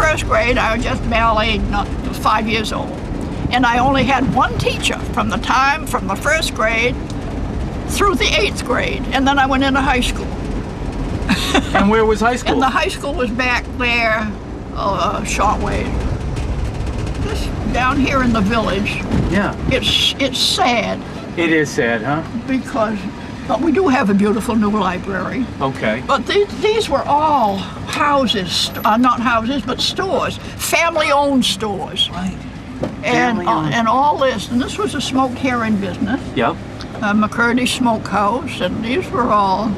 first grade, I was just barely 5 years old. And I only had one teacher from the first grade through the 8th grade. And then I went into high school. And where was high school? And the high school was back there, short way. Just down here in the village. Yeah. It's sad. It is sad, huh? But we do have a beautiful new library. Okay. But these were all houses, not houses, but stores, family-owned stores. Right. And all this, and this was a smoked herring business. Yep. McCurdy Smokehouse, and these were all.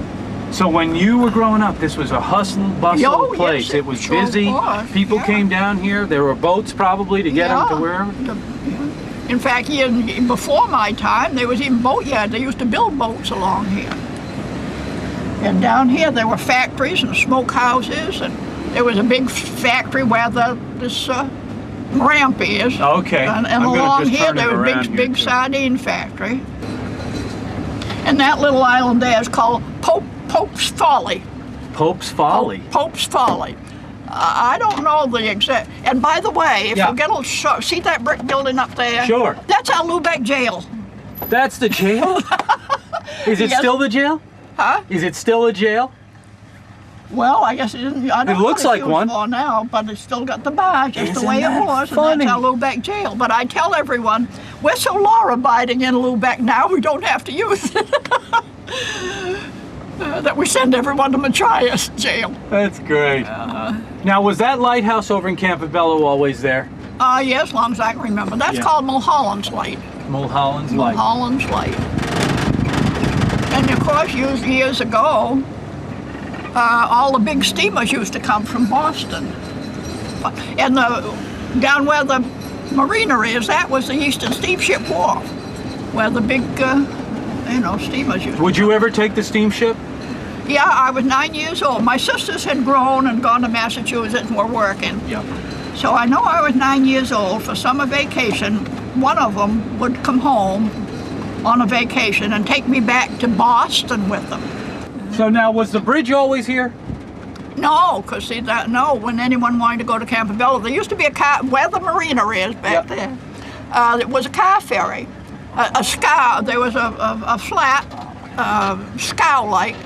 So when you were growing up, this was a hustle bustle place. Yes, it was sure busy. was. People came down here. There were boats probably to get them to wherever. In fact, even before my time, there was even boat yards. They used to build boats along here. And down here, there were factories and smokehouses, and there was a big factory where this ramp is. Okay. And along here, there was a big sardine factory. And that little island there is called Pope's Folly. Pope's Folly? Pope's Folly. I don't know the exact. And by the way, if you get a see that brick building up there? Sure. That's our Lubeck jail. That's the jail? Is it still the jail? Huh? Is it still a jail? Well, I guess it isn't. I don't it looks like one for now, but it's still got the bar just the way it was. Funny. And that's our Lubeck jail. But I tell everyone, we're so law-abiding in Lubeck now, we don't have to use it. That we send everyone to Machias jail. That's great. Now, was that lighthouse over in Campobello always there? Yes, as long as I can remember. That's called Mulholland's Light. Mulholland's Light. Mulholland's Light. And of course, years ago, all the big steamers used to come from Boston. And down where the marina is, that was the Eastern Steamship Wharf, where the big, steamers used to Would you ever take the steamship? Yeah, I was 9 years old. My sisters had grown and gone to Massachusetts and were working. Yep. So I know I was 9 years old. For summer vacation, one of them would come home on a vacation and take me back to Boston with them. So now, was the bridge always here? No, because when anyone wanted to go to Campobello, there used to be a car, where the marina is back there, it was a car ferry, a scow. There was a flat scow-like,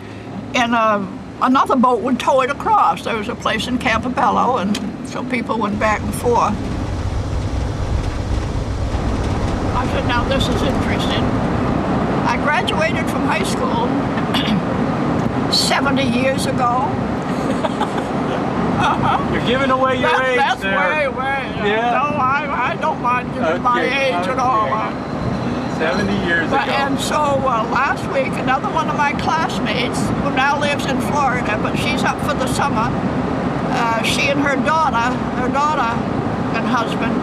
and another boat would tow it across. There was a place in Campobello, and so people went back and forth. I said, now this is interesting. I graduated from high school 70 years ago. You're giving away your age that's there. way. Yeah. No, I don't mind giving my age at all. 70 years ago. And so last week, another one of my classmates, who now lives in Florida, but she's up for the summer, she and her daughter and husband,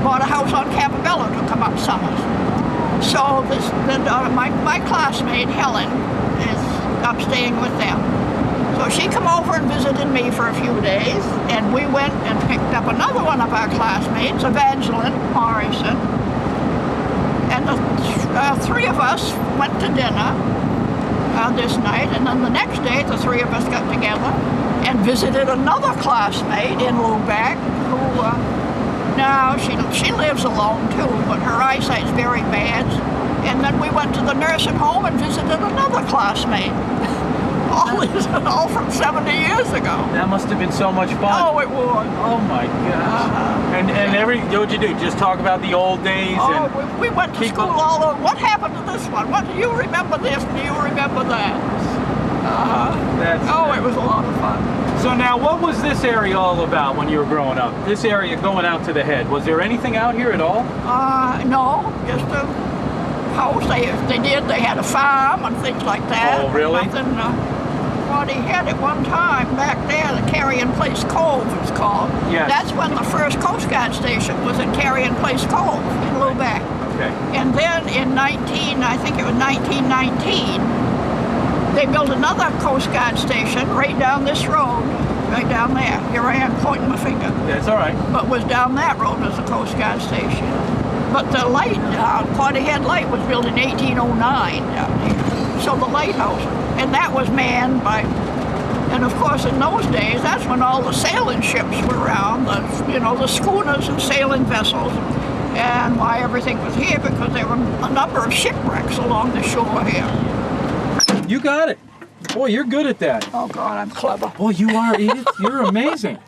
bought a house on Campobello to come up summers. So my classmate, Helen, is up staying with them. So she came over and visited me for a few days, and we went and picked up another one of our classmates, Evangeline Morrison. And the three of us went to dinner this night, and then the next day the three of us got together and visited another classmate in Lubeck who, now she lives alone too, but her eyesight's very bad. And then we went to the nursing home and visited another classmate. all from 70 years ago. That must have been so much fun. Oh, it was. Oh my gosh. And what'd you do? Just talk about the old days? Oh, we went to school all over. What happened to this one? What do you remember this? Do you remember that? It was a lot of fun. So now, what was this area all about when you were growing up? This area going out to the head. Was there anything out here at all? No, just a house. They had a farm and things like that. Oh, really? Nothing, what he had at one time back there, the Carrion Place Cove it's called. Yes. That's when the first Coast Guard station was at Carrion Place Cove in Lubeck. Okay. And then in 1919, they built another Coast Guard station right down this road, right down there. Here I am pointing my finger. That's all right. But was down that road as a Coast Guard station. But the light, Quaddy Light was built in 1809 down here. So the lighthouse, and that was manned by And of course, in those days, that's when all the sailing ships were around, the schooners and sailing vessels. And why everything was here, because there were a number of shipwrecks along the shore here. You got it. Boy, you're good at that. Oh God, I'm clever. Boy, you are, Edith. You're amazing.